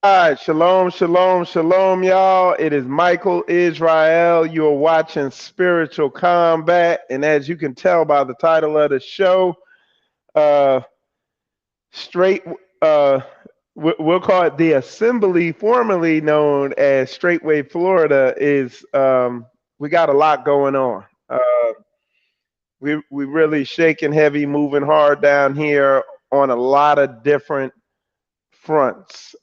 right, shalom, shalom, shalom, y'all. It is Michael Israel. You are watching Spiritual Combat, and as you can tell by the title of the show, uh, straight, uh, we'll call it the Assembly, formerly known as Straightway Florida. We got a lot going on. We really shaking heavy, moving hard down here on a lot of different fronts.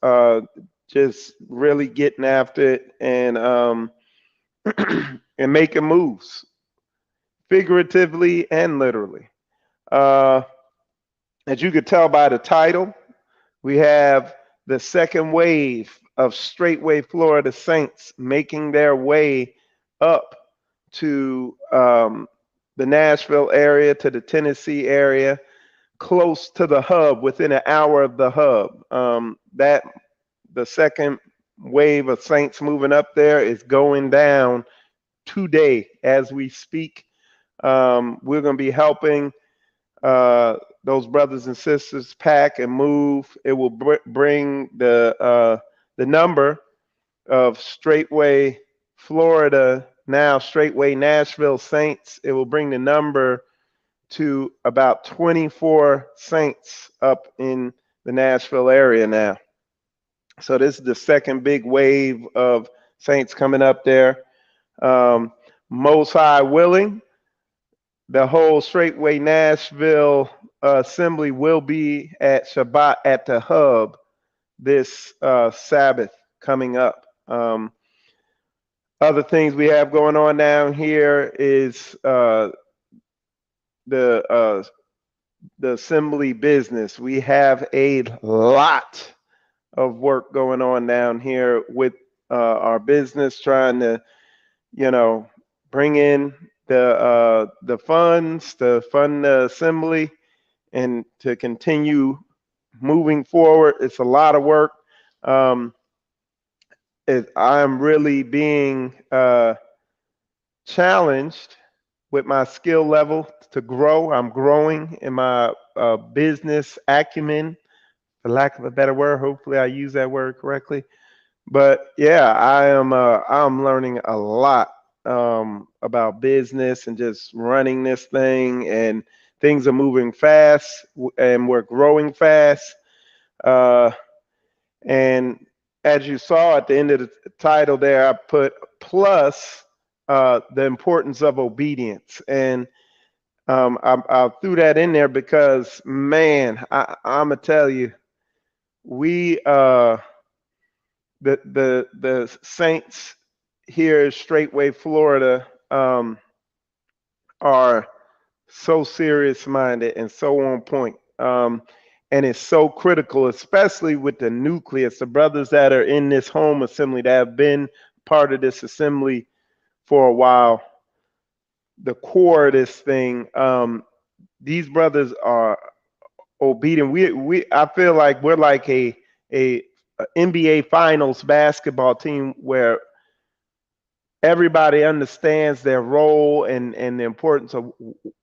Just really getting after it and and making moves, figuratively and literally. Uh, as you could tell by the title, we have the second wave of Straightway Florida Saints making their way up to the Nashville area, to the Tennessee area, close to the hub, within an hour of the hub. That the second wave of Saints moving up there is going down today as we speak. We're going to be helping those brothers and sisters pack and move. It will bring the number of Straightway Florida, now Straightway Nashville Saints. It will bring the number to about 24 Saints up in the Nashville area now. So this is the second big wave of Saints coming up there. Um, Most High willing, the whole Straightway Nashville assembly will be at Shabbat at the hub this Sabbath coming up. Other things we have going on down here is the uh, the assembly business. We have a lot of work going on down here with our business, trying to, you know, bring in the funds to fund the assembly and to continue moving forward. It's a lot of work. Um, I'm really being challenged with my skill level to grow. I'm growing in my business acumen, for lack of a better word. Hopefully, I use that word correctly. But yeah, I'm learning a lot about business and just running this thing, and things are moving fast, and we're growing fast. Uh, and as you saw at the end of the title there, I put plus the importance of obedience. And I threw that in there because, man, I'm gonna tell you, we the Saints here in Straightway, Florida, are so serious minded and so on point. And it's so critical, especially with the nucleus, the brothers that are in this home assembly that have been part of this assembly for a while, the core of this thing. These brothers are obedient. We I feel like we're like a NBA Finals basketball team where everybody understands their role and the importance of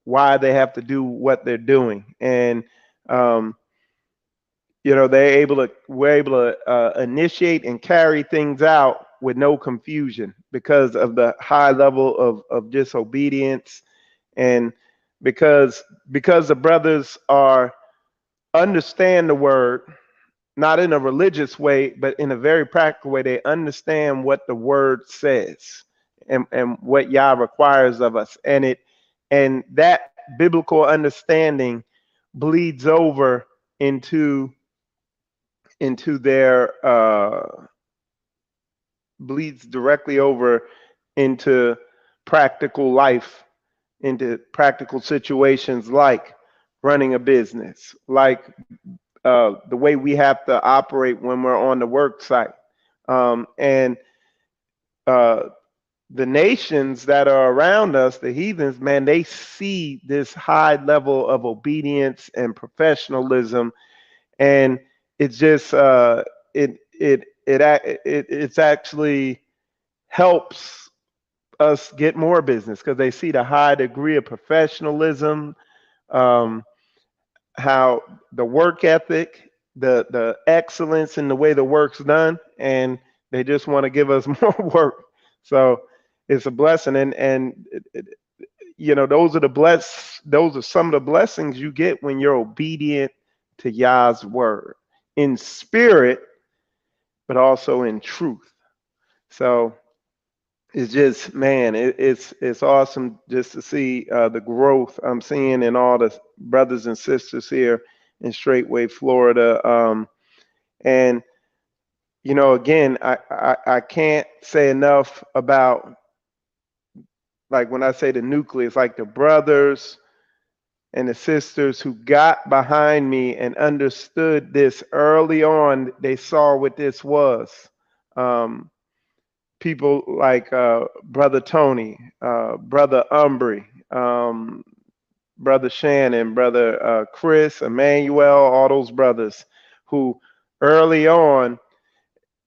why they have to do what they're doing. And um, we're able to initiate and carry things out with no confusion because of the high level of disobedience, and because the brothers are understand the word, not in a religious way, but in a very practical way. They understand what the word says and what Yah requires of us. And that biblical understanding bleeds over into their bleeds directly over into practical life, into practical situations like running a business, like the way we have to operate when we're on the work site. And uh, the nations that are around us, the heathens, man, they see this high level of obedience and professionalism, and it's just it's actually helps us get more business because they see the high degree of professionalism, um, how the work ethic, the excellence in the way the work's done, and they just want to give us more work. So it's a blessing, and those are some of the blessings you get when you're obedient to Yah's word in spirit, but also in truth. So it's just, man, it's awesome just to see the growth I'm seeing in all the brothers and sisters here in Straightway, Florida. And again, I can't say enough about, like, when I say the nucleus, like the brothers and the sisters who got behind me and understood this early on. They saw what this was. Um, People like Brother Tony, Brother Umbry, Brother Shannon, Brother Chris, Emmanuel, all those brothers who early on,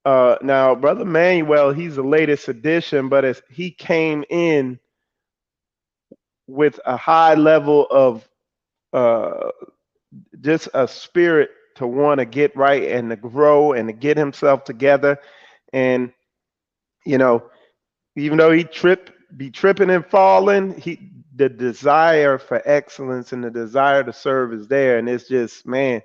now Brother Emmanuel, he's the latest addition, but as he came in with a high level of uh, just a spirit to want to get right and to grow and to get himself together. And, you know, even though be tripping and falling, the desire for excellence and the desire to serve is there. And it's just, man,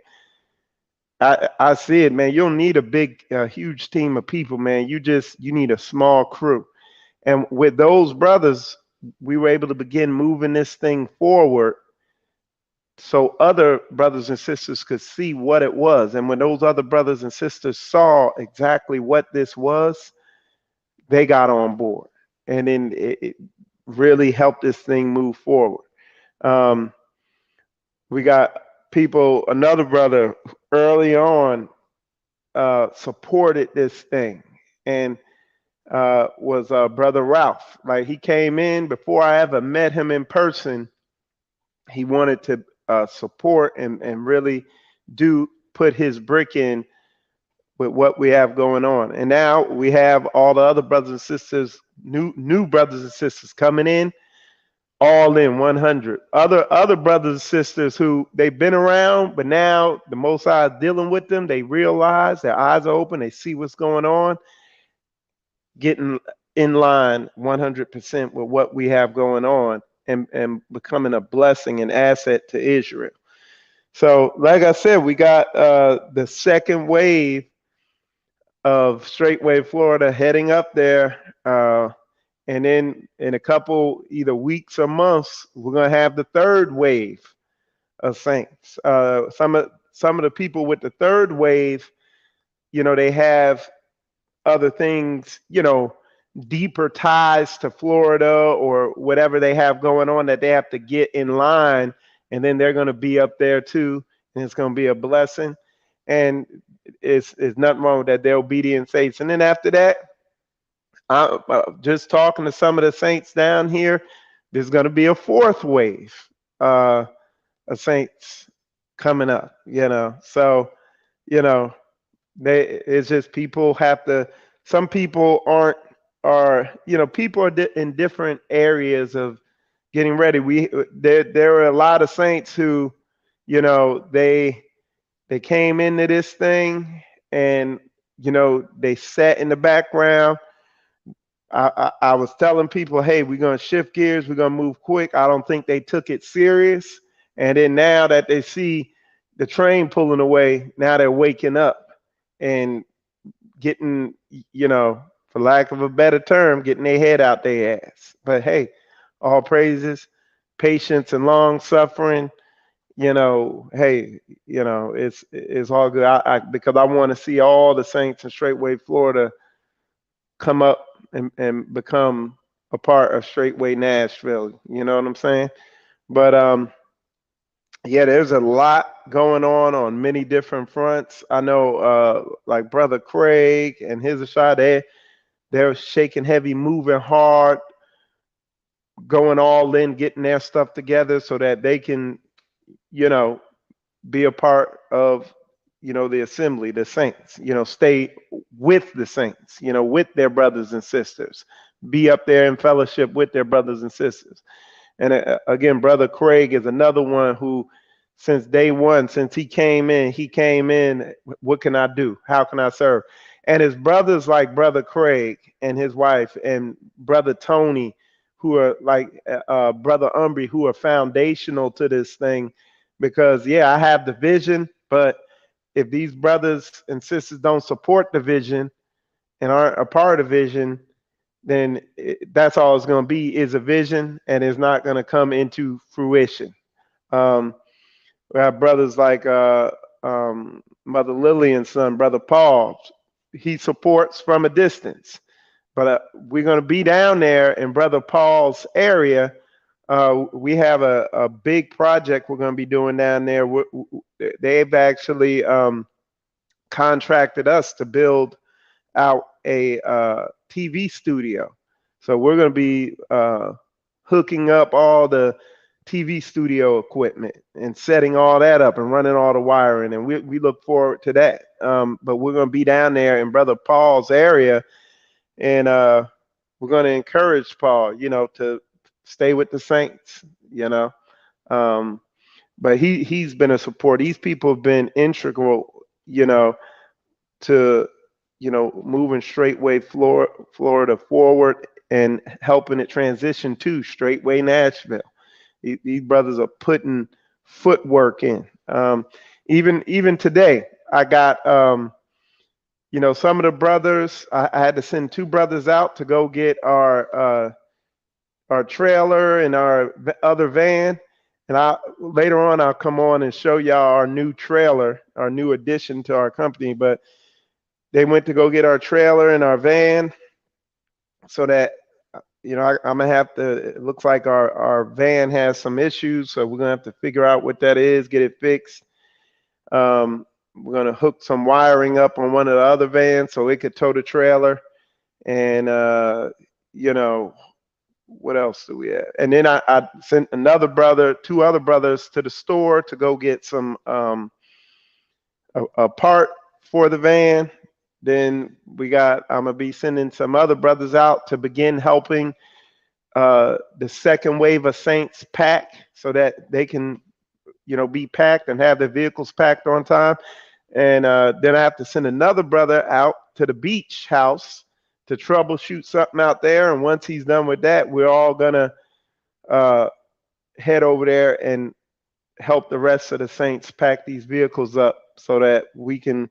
I see it, man. You don't need a huge team of people, man. You need a small crew. And with those brothers, we were able to begin moving this thing forward so other brothers and sisters could see what it was. And when those other brothers and sisters saw exactly what this was, they got on board. And then it really helped this thing move forward. Um, we got another brother early on supported this thing, and was Brother Ralph. Like, he came in before I ever met him in person. He wanted to support and really put his brick in with what we have going on. And now we have all the other brothers and sisters, new brothers and sisters coming in, all in 100. Other brothers and sisters who they've been around, but now the Most High is dealing with them. They realize their eyes are open. They see what's going on, getting in line 100% with what we have going on, and becoming a blessing and asset to Israel. So, like I said, we got the second wave of Straightway, Florida, heading up there. And then in a couple, either weeks or months, we're going to have the third wave of saints. Some of the people with the third wave, they have other things, deeper ties to Florida or whatever they have going on that they have to get in line. And then they're going to be up there too. And it's going to be a blessing. And it's nothing wrong with that. They're obedient saints. And then after that, just talking to some of the saints down here, there's going to be a fourth wave of saints coming up, So, it's just people have to, some people people are in different areas of getting ready. There are a lot of saints who, they came into this thing and, they sat in the background. I was telling people, hey, we're going to shift gears. We're going to move quick. I don't think they took it serious. And then now that they see the train pulling away, now they're waking up and getting, for lack of a better term, getting their head out their ass. But hey, all praises, patience and long suffering. Hey, it's all good. Because I want to see all the saints in Straightway, Florida, come up and become a part of Straightway Nashville. You know what I'm saying? But yeah, there's a lot going on many different fronts. I know like Brother Craig and his shot, they're shaking heavy, moving hard, going all in, getting their stuff together so that they can, be a part of, the assembly, the saints, stay with the saints, with their brothers and sisters, be up there in fellowship with their brothers and sisters. And again, Brother Craig is another one who since day one, since he came in, what can I do? How can I serve? And his brothers like Brother Craig and his wife and Brother Tony, who are like Brother Umbry, who are foundational to this thing. Because, yeah, I have the vision, but if these brothers and sisters don't support the vision and aren't a part of the vision, then that's all it's going to be is a vision, and it's not going to come into fruition. Um, we have brothers like Mother Lillian's son, Brother Paul. He supports from a distance, but we're going to be down there in Brother Paul's area. We have a big project we're going to be doing down there. They've actually contracted us to build out a TV studio. So we're going to be hooking up all the TV studio equipment and setting all that up and running all the wiring. And we look forward to that. But we're going to be down there in Brother Paul's area, and we're going to encourage Paul, to stay with the saints, Um, but he's been a support. These people have been integral, to moving Straightway Florida forward and helping it transition to Straightway Nashville. These brothers are putting footwork in. Even today, I got some of the brothers. I had to send two brothers out to go get our trailer and our other van. And later on I'll come on and show y'all our new trailer, our new addition to our company. But they went to go get our trailer and our van, so that I'm gonna have to. It looks like our van has some issues, so we're gonna have to figure out what that is, get it fixed. We're gonna hook some wiring up on one of the other vans so it could tow the trailer, and what else do we have? And then I sent two other brothers to the store to go get some a part for the van. Then I'm gonna be sending some other brothers out to begin helping the second wave of Saints pack, so that they can, be packed and have their vehicles packed on time. And then I have to send another brother out to the beach house to troubleshoot something out there. And once he's done with that, we're all gonna head over there and help the rest of the Saints pack these vehicles up so that we can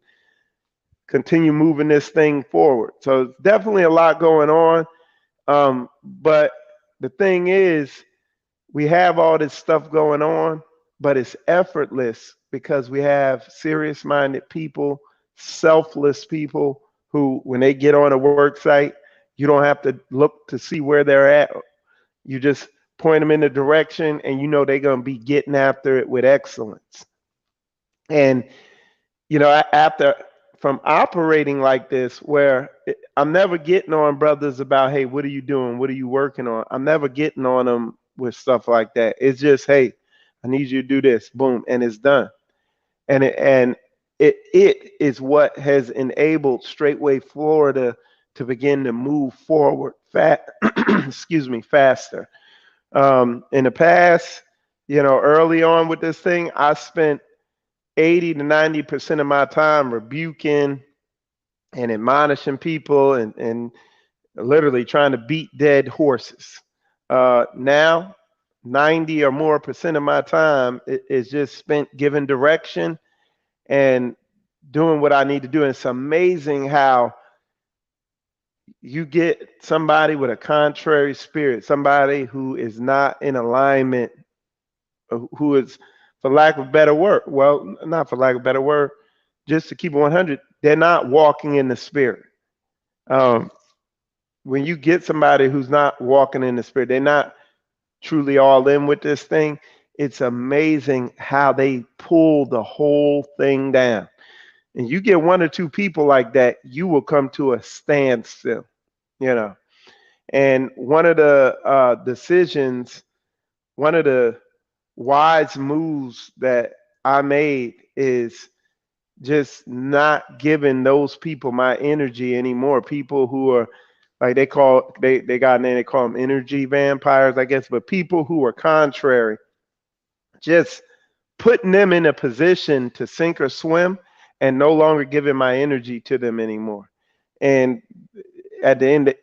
continue moving this thing forward. So it's definitely a lot going on. But the thing is, we have all this stuff going on, but it's effortless because we have serious-minded people, selfless people who, when they get on a work site, you don't have to look to see where they're at. You just point them in the direction, and they're going to be getting after it with excellence. And after from operating like this, where I'm never getting on brothers about, hey, what are you doing? What are you working on? I'm never getting on them with stuff like that. It's just, hey, I need you to do this, boom, and it's done. And it is what has enabled Straightway Florida to begin to move forward faster. In the past, early on with this thing, I spent 80 to 90% of my time rebuking and admonishing people and literally trying to beat dead horses. Now, 90 or more percent of my time is just spent giving direction and doing what I need to do. And it's amazing how you get somebody with a contrary spirit, somebody who is not in alignment, who is, for lack of a better word, well, not for lack of a better word, just to keep it 100, they're not walking in the spirit. When you get somebody who's not walking in the spirit, they're not truly all in with this thing, it's amazing how they pull the whole thing down. And you get one or two people like that, you will come to a standstill, And one of the decisions, one of the wise moves that I made is just not giving those people my energy anymore. People who are like they got a name, they call them energy vampires, I guess, but people who are contrary, just putting them in a position to sink or swim and no longer giving my energy to them anymore. And at the end,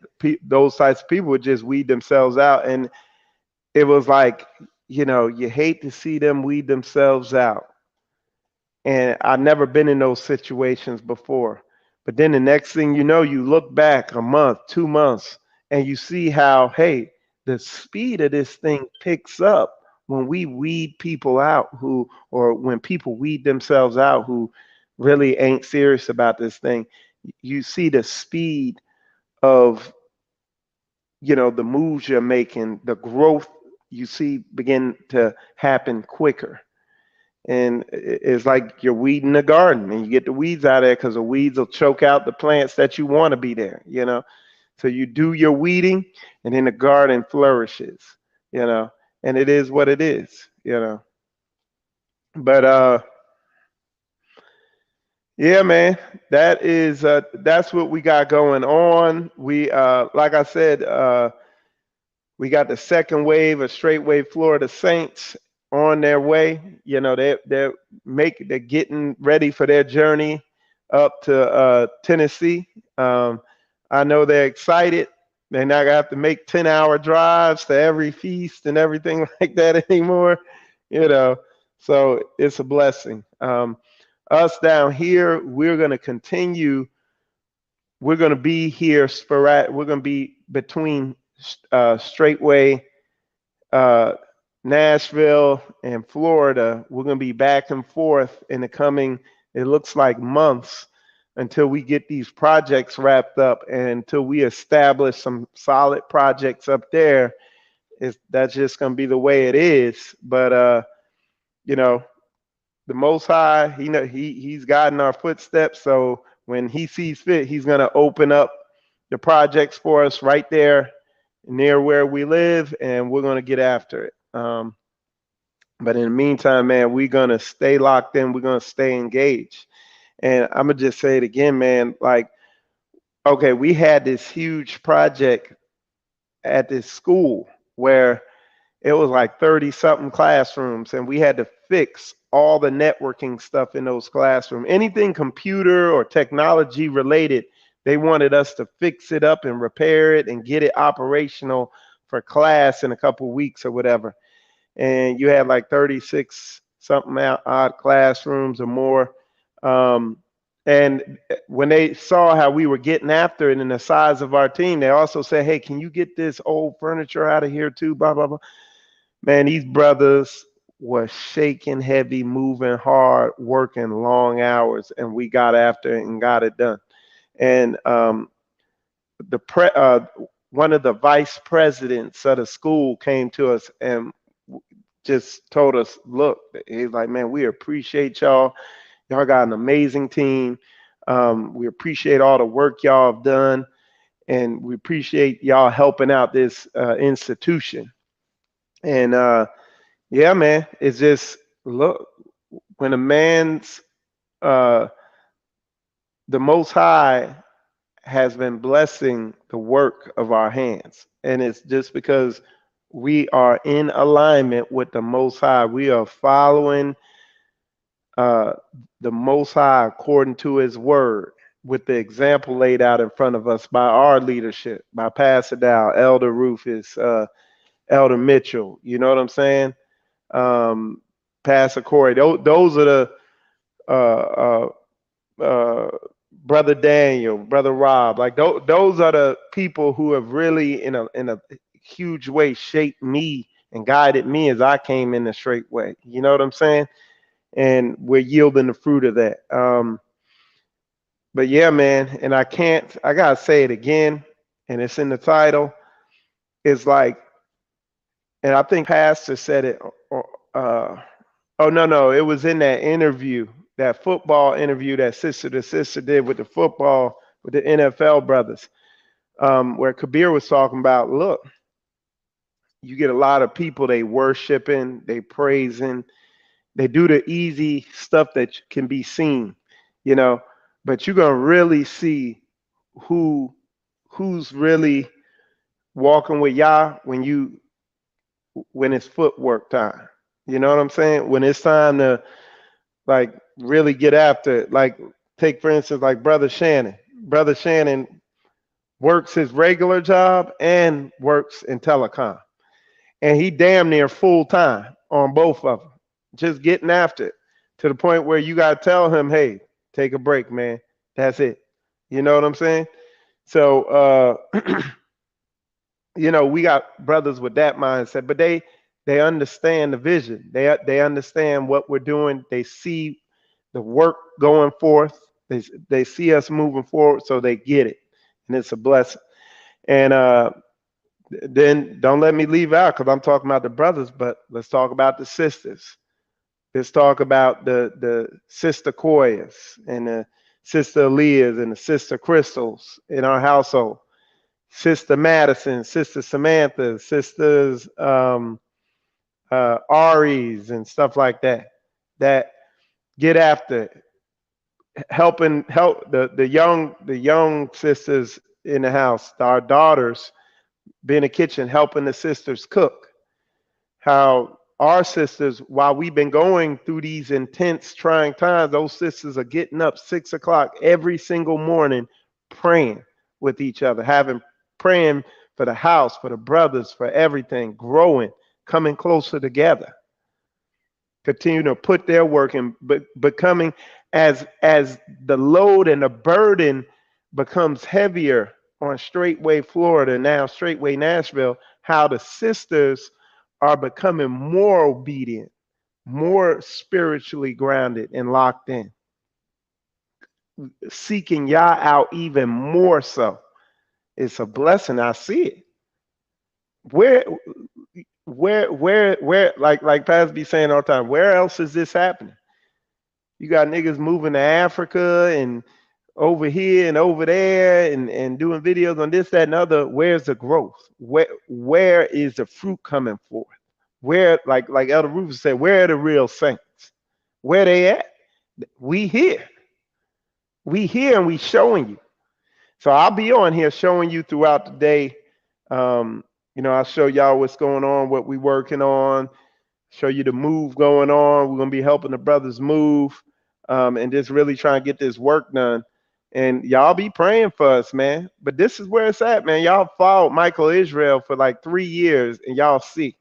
those types of people would just weed themselves out. And it was like, you hate to see them weed themselves out. And I've never been in those situations before. But then the next thing you know, you look back a month, 2 months, and you see how, hey, the speed of this thing picks up when we weed people out or when people weed themselves out who really ain't serious about this thing. You see the speed of, the moves you're making, the growth you see begin to happen quicker. And it's like you're weeding the garden and you get the weeds out of there because the weeds will choke out the plants that you want to be there. So you do your weeding and then the garden flourishes, you know, and it is what it is. But yeah, man, that's what we got going on. We like I said, we got the second wave of straight wave Florida Saints on their way. They're getting ready for their journey up to Tennessee. Um, I know they're excited. They're not gonna have to make 10-hour drives to every feast and everything like that anymore. You know, so it's a blessing. Us down here, we're gonna continue. We're gonna be here sporadic. We're gonna be between straightway uh, Nashville and Florida. We're going to be back and forth in the coming, it looks like months until we get these projects wrapped up and until we establish some solid projects up there. That's just going to be the way it is. But, you know, the Most High, he's guiding our footsteps. So when he sees fit, he's going to open up the projects for us right there near where we live, and we're going to get after it. But in the meantime, man, we're going to stay locked in. We're going to stay engaged. And I'm going to just say it again, man. Like, okay, we had this huge project at this school where it was like 30 something classrooms, and we had to fix all the networking stuff in those classrooms. Anything computer or technology related, they wanted us to fix it up and repair it and get it operational for class in a couple weeks or whatever. And you had like 36 something odd classrooms or more. Um, and when they saw how we were getting after it and the size of our team, they also said, hey, can you get this old furniture out of here too? Blah, blah, blah. Man, these brothers were shaking heavy, moving hard, working long hours, and we got after it and got it done. And one of the vice presidents of the school came to us and just told us, look, he's like, man, we appreciate y'all. Y'all got an amazing team. We appreciate all the work y'all have done, and we appreciate y'all helping out this institution. And yeah, man, it's just look when a man's uh, the Most High has been blessing the work of our hands, and it's just because we are in alignment with the Most High. We are following uh, the Most High according to His Word, with the example laid out in front of us by our leadership, by Pastor Dow, Elder Rufus, Elder Mitchell. You know what I'm saying? Pastor Corey. Those are the uh, Brother Daniel, Brother Rob. Like those are the people who have really, in a huge way, shaped me and guided me as I came in the straight way. You know what I'm saying? And we're yielding the fruit of that. But yeah, man, and I gotta say it again, and it's in the title. It's like, and I think Pastor said it. Uh, oh no, it was in that interview, that football interview that Sister to Sister did with the NFL brothers, where Kabir was talking about, look, you get a lot of people, they worshiping, they praising, they do the easy stuff that can be seen, you know, but you're gonna really see who's really walking with Yah when it's footwork time. You know what I'm saying? When it's time to like really get after it. Like take for instance like Brother Shannon. Brother Shannon works his regular job and works in telecom. And he damn near full time on both of them. Just getting after it to the point where you got to tell him, "Hey, take a break, man. That's it." You know what I'm saying? So we got brothers with that mindset, but they understand the vision. They understand what we're doing. They see the work going forth. They see us moving forward, so they get it, and it's a blessing. And then don't let me leave out because I'm talking about the brothers, but let's talk about the sisters. Let's talk about the sister Koyas and the sister Leahs and the sister Crystals in our household. Sister Madison, Sister Samantha, Sisters Aries, and stuff like that. That get after it. Help the young sisters in the house, our daughters, be in the kitchen helping the sisters cook. How our sisters, while we've been going through these intense, trying times, those sisters are getting up 6 o'clock every single morning, praying with each other, having praying for the house, for the brothers, for everything, growing, coming closer together, continue to put their work in, but becoming as the load and the burden becomes heavier on Straightway Florida, now Straightway Nashville, how the sisters are becoming more obedient, more spiritually grounded and locked in, seeking Yah out even more so. It's a blessing. I see it. Where where like Paz be saying all the time, where else is this happening? You got niggas moving to Africa and over here and over there and doing videos on this, that, and other. Where's the growth? Where is the fruit coming forth? Where, like Elder Rufus said, where are the real saints? Where they at? We here. We here and we showing you. So I'll be on here showing you throughout the day. I'll show y'all what's going on, what we working on, show you the move going on. We're gonna be helping the brothers move, and just really trying to get this work done. And y'all be praying for us, man. But this is where it's at, man. Y'all followed Michael Israel for like 3 years, and y'all see.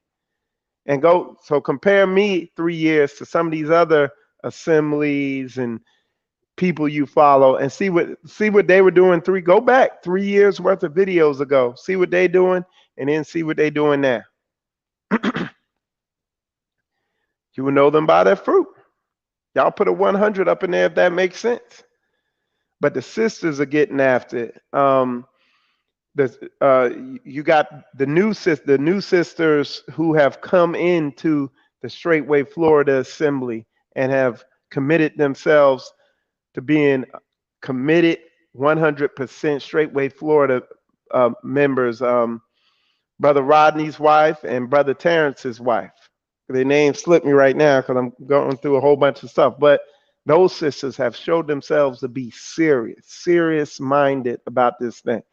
And go so compare me 3 years to some of these other assemblies and people you follow, and see what they were doing. Go back 3 years worth of videos ago. See what they doing, and then see what they doing now. You will know them by their fruit. Y'all put a 100 up in there if that makes sense. But the sisters are getting after it. You got the new sisters who have come into the Straightway Florida Assembly and have committed themselves to being committed 100% Straightway Florida members. Brother Rodney's wife and Brother Terrence's wife. Their names slip me right now because I'm going through a whole bunch of stuff. But those sisters have showed themselves to be serious minded about this thing.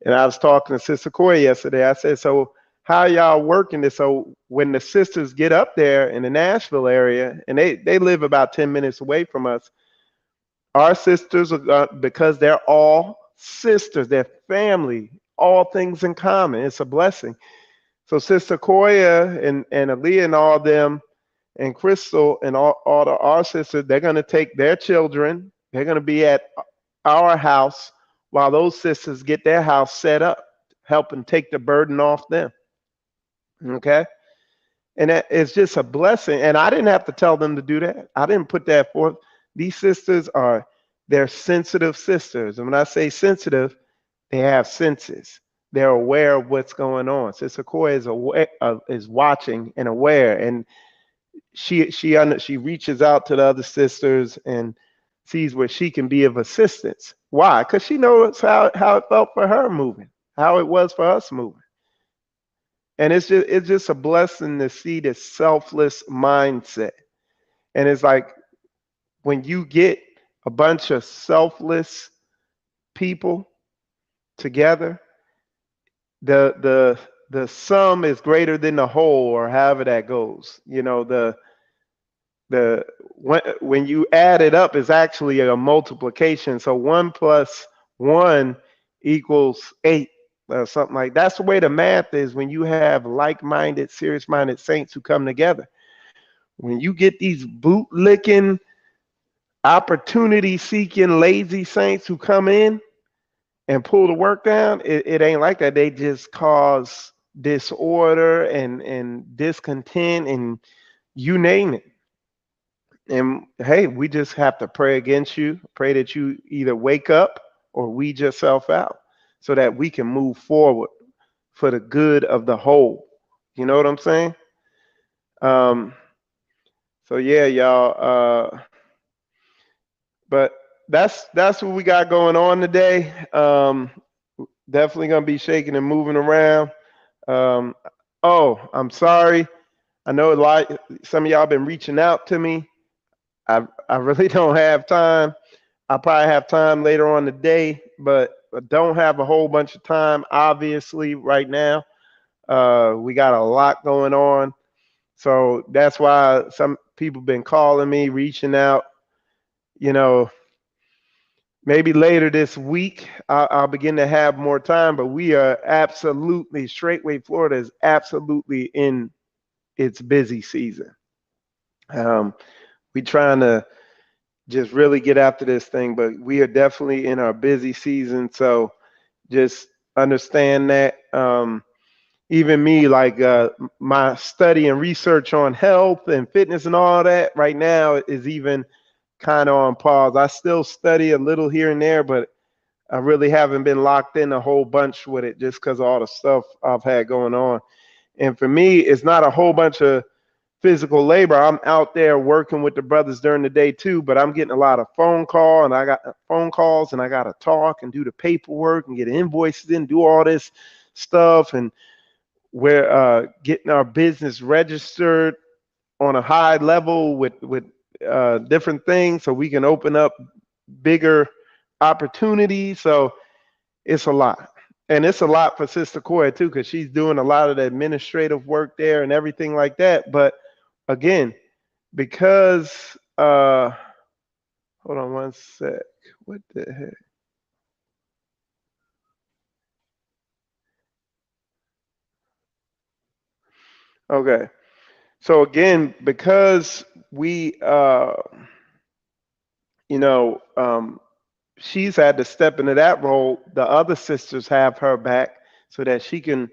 And I was talking to Sister Corey yesterday. I said, so how y'all working this? So when the sisters get up there in the Nashville area, and they live about 10 minutes away from us, our sisters are, because they're all sisters, they're family, all things in common. It's a blessing. So Sister Koya and Aaliyah and all them and Crystal and all our sisters, they're going to take their children. They're going to be at our house while those sisters get their house set up, helping take the burden off them. Okay? And that is just a blessing. And I didn't have to tell them to do that. I didn't put that forth. These sisters they're sensitive sisters. And when I say sensitive, they have senses. They're aware of what's going on. Sister Koya is aware, is watching and aware, and she reaches out to the other sisters and sees where she can be of assistance. Why? Because she knows how it felt for her moving, how it was for us moving, and it's just a blessing to see this selfless mindset. And it's like when you get a bunch of selfless people together, the the sum is greater than the whole, or however that goes. The when you add it up, it's actually a multiplication. So 1 plus 1 equals 8, or something like that's the way the math is when you have like-minded, serious-minded saints who come together. When you get these bootlicking, opportunity-seeking, lazy saints who come in and pull the work down, it ain't like that. They just cause disorder and discontent and you name it. And hey, we just have to pray against you, pray that you either wake up or weed yourself out so that we can move forward for the good of the whole. You know what I'm saying? Um, so yeah, y'all. But that's what we got going on today. Definitely gonna be shaking and moving around. Um, oh, I'm sorry. I know a lot. Some of y'all been reaching out to me. I really don't have time. I probably have time later on today, but I don't have a whole bunch of time. Obviously, right now, we got a lot going on, so that's why some people been calling me, reaching out. You know, maybe later this week I'll begin to have more time. But we are absolutely Straightway Florida is absolutely in its busy season. Um, we trying to just really get after this thing, but we are definitely in our busy season. So just understand that. Even me, like my study and research on health and fitness and all that right now is even kind of on pause. I still study a little here and there, but I really haven't been locked in a whole bunch with it just because of all the stuff I've had going on. And for me, it's not a whole bunch of physical labor. I'm out there working with the brothers during the day too, but I'm getting a lot of phone calls and I got to talk and do the paperwork and get invoices in, do all this stuff. And we're getting our business registered on a high level with different things so we can open up bigger opportunities. So it's a lot. And it's a lot for Sister Koya too, because she's doing a lot of the administrative work there and everything like that. But again, because hold on one sec. What the heck? Okay. So again, because we you know, she's had to step into that role, the other sisters have her back so that she can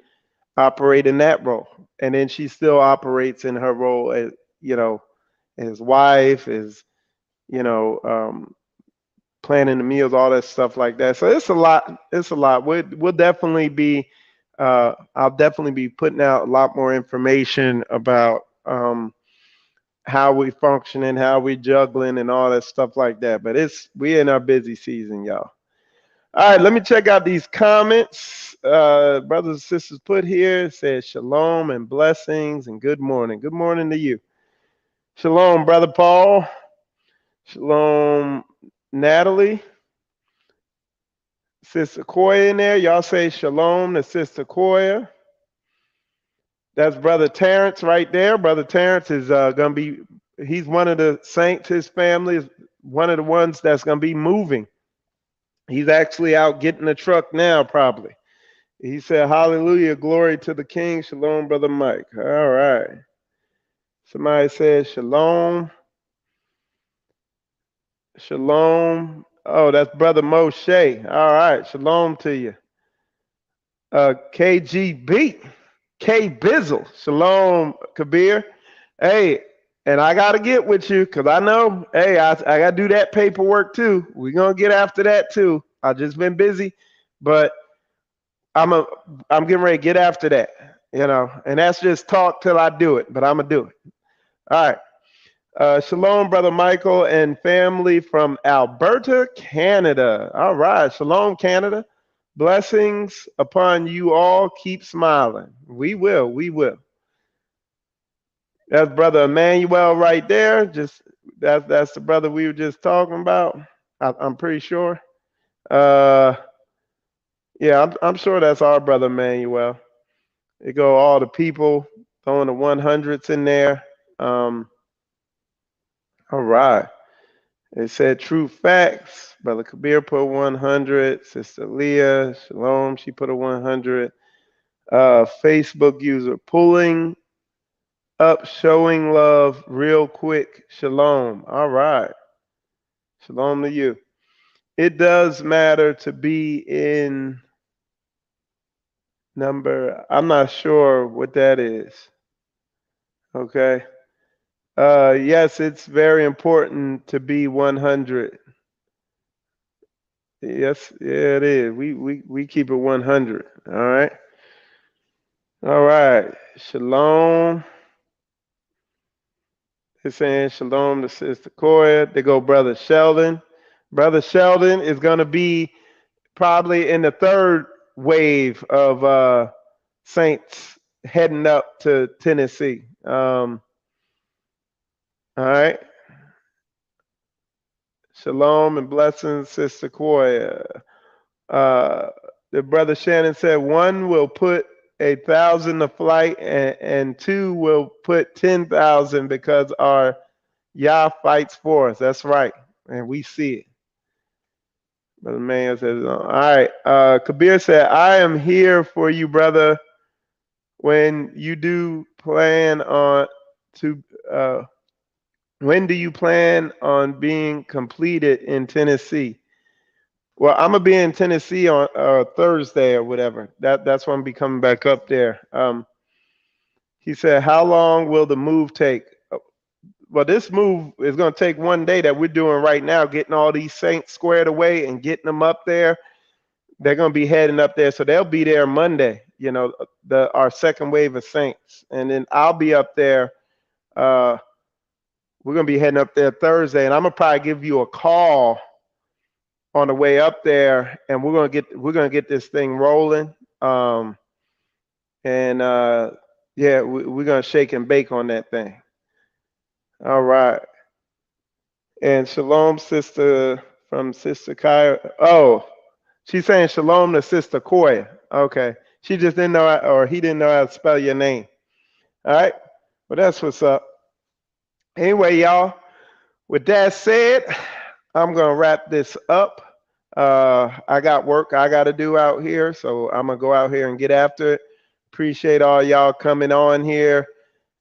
operate in that role. And then she still operates in her role as, you know, as wife, as, you know, planning the meals, all that stuff like that. So it's a lot. It's a lot. We'll definitely be. I'll definitely be putting out a lot more information about how we functioning, how we juggling, and all that stuff like that. But we in our busy season, y'all. All right, let me check out these comments. Brothers and sisters put here. It says shalom and blessings and good morning. Good morning to you. Shalom, brother Paul. Shalom, Natalie. Sister Koya in there. Y'all say shalom to Sister Koya. That's Brother Terrence right there. Brother Terrence is going to be, he's one of the saints, his family is one of the ones that's going to be moving. He's actually out getting the truck now, probably. He said, hallelujah, glory to the King. Shalom, Brother Mike. All right. Somebody said shalom. Shalom. Oh, that's Brother Moshe. All right. Shalom to you. KGB. K Bizzle. Shalom, Kabir. Hey, and I got to get with you because I know, hey, I got to do that paperwork too. We're going to get after that too. I've just been busy, but I'm a, I'm getting ready to get after that, you know, and that's just talk till I do it, but I'm going to do it. All right. Shalom, Brother Michael and family from Alberta, Canada. All right. Shalom, Canada. Blessings upon you all. Keep smiling. We will. We will. That's Brother Emmanuel right there. Just that's the brother we were just talking about. I'm pretty sure. Uh, yeah, I'm sure that's our brother Emmanuel. It go all the people throwing the 100s in there. Um, all right. It said true facts. Brother Kabir put 100. Sister Leah, Shalom, she put a 100. Facebook user pulling up, showing love real quick. Shalom. All right. Shalom to you. It does matter to be in number. I'm not sure what that is. Okay. Yes, it's very important to be 100. Yes, yeah, it is. We keep it 100. All right. All right. Shalom. They're saying shalom to Sister Koya. They go Brother Sheldon. Brother Sheldon is going to be probably in the third wave of saints heading up to Tennessee. All right. Shalom and blessings, Sister Koya. Uh, the brother Shannon said one will put 1,000 a flight and two will put 10,000 because our Yah fights for us. That's right. And we see it. Brother Man says, all right. Kabir said, I am here for you, brother. When you do plan on to, when do you plan on being completed in Tennessee? Well, I'm gonna be in Tennessee on Thursday or whatever. That's when I'm be coming back up there. He said, how long will the move take? Well, this move is gonna take one day that we're doing right now, getting all these saints squared away and getting them up there. They're gonna be heading up there, so they'll be there Monday. You know, our second wave of saints, and then I'll be up there. We're gonna be heading up there Thursday, and I'm gonna probably give you a call on the way up there, and we're gonna get this thing rolling. And yeah, we're gonna shake and bake on that thing. All right. And shalom, sister from Sister Kaya. Oh, she's saying shalom to Sister Koya. Okay. She just didn't know, or he didn't know how to spell your name. All right. Well, that's what's up. Anyway, y'all, with that said, I'm going to wrap this up. I got work I got to do out here, so I'm going to go out here and get after it. Appreciate all y'all coming on here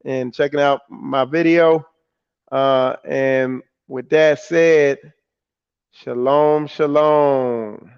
and checking out my video. And with that said, shalom, shalom.